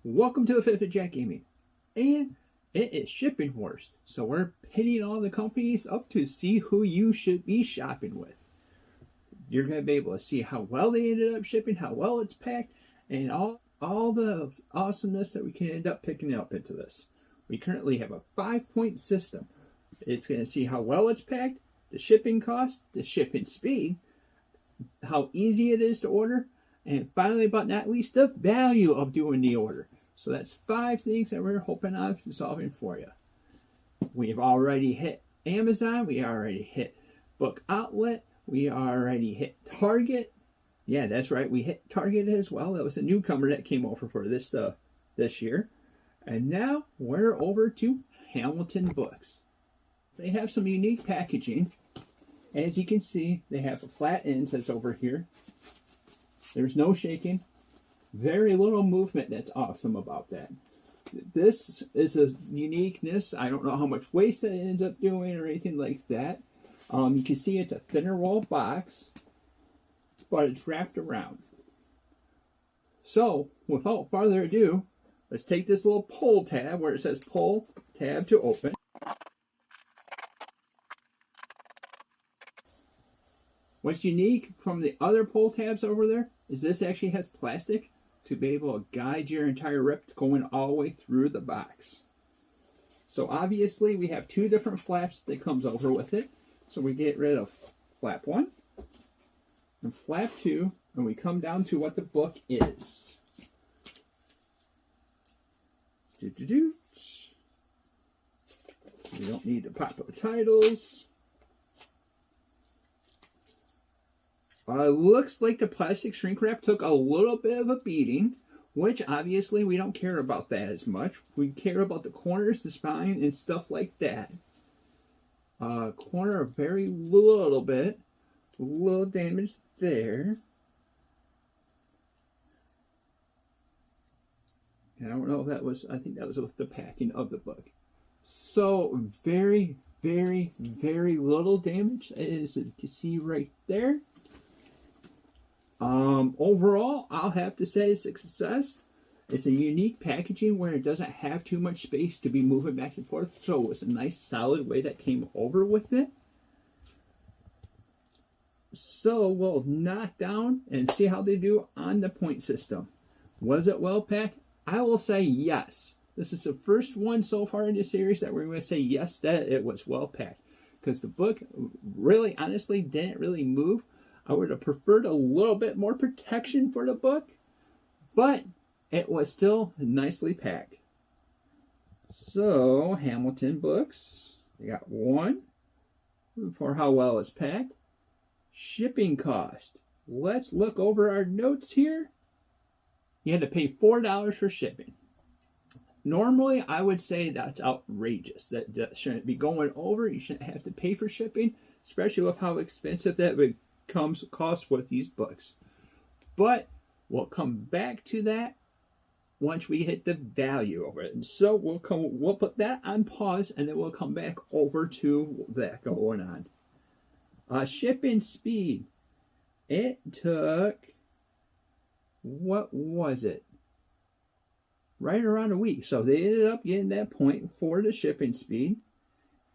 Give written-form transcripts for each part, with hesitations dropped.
Welcome to Afifthofjack Gaming, and it is shipping wars. So we're pitting all the companies up to see who you should be shopping with. You're going to be able to see how well they ended up shipping, how well it's packed, and all the awesomeness that we can end up picking up into this. We currently have a 5-point system. It's going to see how well it's packed, the shipping cost, the shipping speed, how easy it is to order, and finally, but not least, the value of doing the order. So that's 5 things that we're hoping on solving for you. We've already hit Amazon. We already hit Book Outlet. We already hit Target. Yeah, that's right. We hit Target as well. That was a newcomer that came over for this year. And now we're over to Hamilton Books. They have some unique packaging. As you can see, they have a flat end that's over here. There's no shaking. Very little movement. That's awesome about that. This is a uniqueness. I don't know how much waste that ends up doing or anything like that. You can see it's a thinner wall box, but it's wrapped around. So, without further ado, let's take this little pull tab where it says pull tab to open. What's unique from the other pull tabs over there is this actually has plastic to be able to guide your entire rip going all the way through the box. So obviously we have 2 different flaps that comes over with it. So we get rid of flap 1 and flap 2, and we come down to what the book is. You don't need to pop up titles. Looks like the plastic shrink wrap took a little bit of a beating, which obviously we don't care about that as much. We care about the corners, the spine, and stuff like that. Corner very little bit, a little damage there. And I don't know if that was, I think that was with the packing of the book. So very, very, very little damage, as you can see right there. Overall, I'll have to say it's a success. It's a unique packaging where it doesn't have too much space to be moving back and forth. So it was a nice solid way that came over with it. So we'll knock down and see how they do on the point system. Was it well packed? I will say yes. This is the first one so far in this series that we're going to say yes, that it was well packed. Because the book really, honestly, didn't really move. I would have preferred a little bit more protection for the book, but it was still nicely packed. So, Hamilton Books, we got 1 for how well it's packed. Shipping cost. Let's look over our notes here. You had to pay $4 for shipping. Normally, I would say that's outrageous. That shouldn't be going over. You shouldn't have to pay for shipping, especially with how expensive that would cost with these books. But we'll come back to that once we hit the value of it. And so we'll put that on pause, and then we'll come back over to that going on. Shipping speed. It took, what was it? Right around a week. So they ended up getting that point for the shipping speed.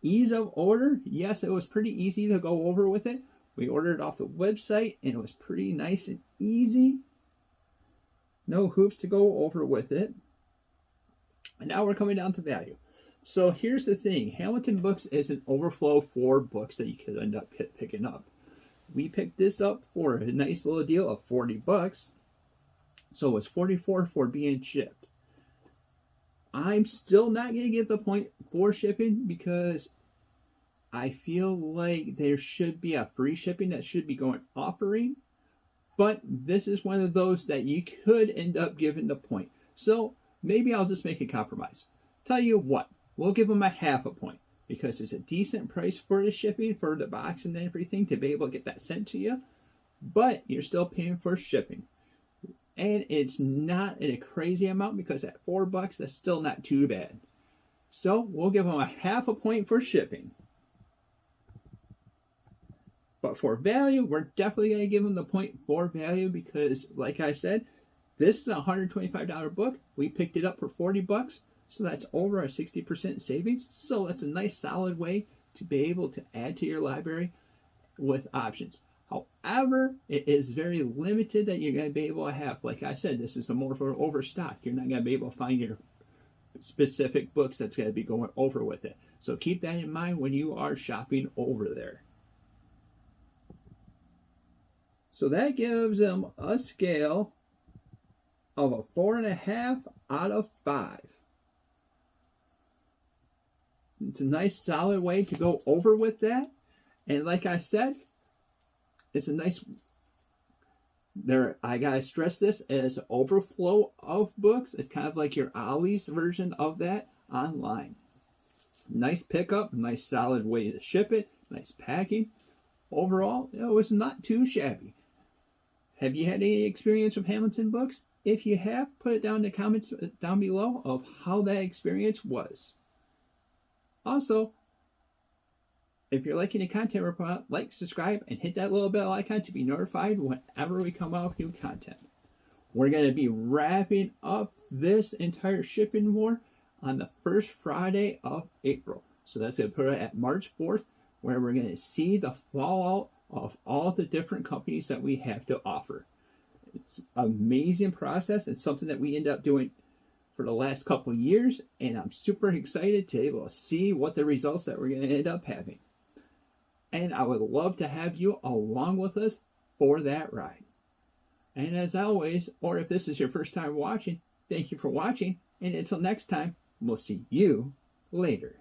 Ease of order. Yes, it was pretty easy to go over with it. We ordered off the website, and it was pretty nice and easy. No hoops to go over with it. And now we're coming down to value. So here's the thing. Hamilton Books is an overflow for books that you could end up picking up. We picked this up for a nice little deal of $40. So it was $44 for being shipped. I'm still not going to give the point for shipping because I feel like there should be a free shipping that should be going offering, but this is one of those that you could end up giving the point. So maybe I'll just make a compromise. Tell you what, we'll give them a half a point because it's a decent price for the shipping, for the box and everything to be able to get that sent to you, but you're still paying for shipping. And it's not in a crazy amount because at $4, that's still not too bad. So we'll give them a half a point for shipping. But for value, we're definitely going to give them the point for value because, like I said, This is a $125 book. We picked it up for 40 bucks. So that's over a 60% savings. So that's a nice solid way to be able to add to your library with options. However, it is very limited that you're going to be able to have. Like I said, this is a more for overstock. You're not going to be able to find your specific books that's going to be going over with it. So keep that in mind when you are shopping over there. So that gives them a scale of a 4.5 out of 5. It's a nice solid way to go over with that. And like I said, it's a nice, I gotta stress this, as overflow of books. It's kind of like your Ollie's version of that online. Nice pickup, nice solid way to ship it, nice packing. Overall, it was not too shabby. Have you had any experience with Hamilton books? If you have, put it down in the comments down below of how that experience was. Also, if you're liking the content we're putting out, like, subscribe, and hit that little bell icon to be notified whenever we come out with new content. We're going to be wrapping up this entire shipping war on the first Friday of April. So that's going to put it at March 4th, where we're going to see the fallout of all the different companies that we have to offer. It's an amazing process. It's something that we end up doing for the last couple of years, and I'm super excited to be able to see what the results that we're going to end up having. And I would love to have you along with us for that ride. And as always, or if this is your first time watching, thank you for watching. And until next time, we'll see you later.